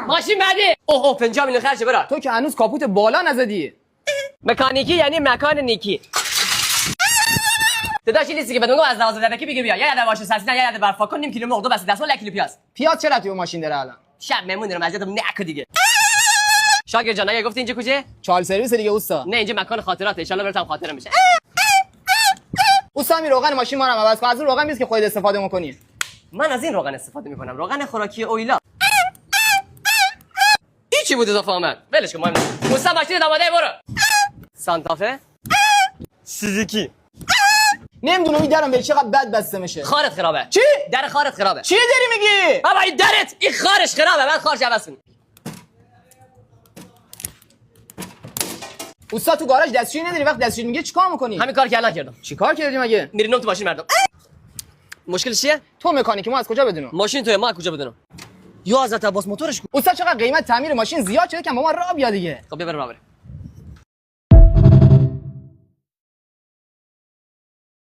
ماشین بعدی. اوه 50 میلیون خرج برا. تو که هنوز کاپوت بالا نزدی. مکانیکی یعنی مکان نیکی. داداش این لیستی که بدون از 12 دقیقه بگیر بیا. یا واش سرسینا یا برفا کن نیم کیلو مرغ دو بس دستمال 1 کیلو پیاز. پیاز چرا توی ماشین داره الان؟ شب مهمون دارم ازت نک دیگه. شاگرد جان اگه گفتی اینجا کجا؟ چال سرویس دیگه اوستا. نه اینجا مکان خاطرات ان شاءالله براتم خاطره میشه. اوستا می روغن ماشین ما رو عوض کن. از اون روغن نیست که خودت استفاده می‌کنی. من از این روغن استفاده میکنم. روغن خوراکی اویلا. این چی بود اضافه آمد؟ ولش کن مهم نیست. موسی ماشین داماده برو. سانتافه؟ سوزوکی. نمیدونم این درم به چقدر بد بسته میشه. خارت خرابه. چی؟ در خارت خرابه. چی داری میگی؟ بابا این درت این خارش خرابه. من خارش عوض کنم. اوستا تو گاراژ دستشویی نداری؟ وقت دستشویی میگه چیکار میکنی؟ همین کار که الان کردم. چیکار کردی مگه؟ میرینم تو ماشین مردم. مشکل چیه؟ تو مکانیکی ما از کجا بدونم؟ ماشین توی ما از کجا بدونم؟ یا حضرت عباس موتورش کو. اوستا چقدر قیمت تعمیر ماشین زیاد شده که با ما راه بیا دیگه. خب ببر راه بره.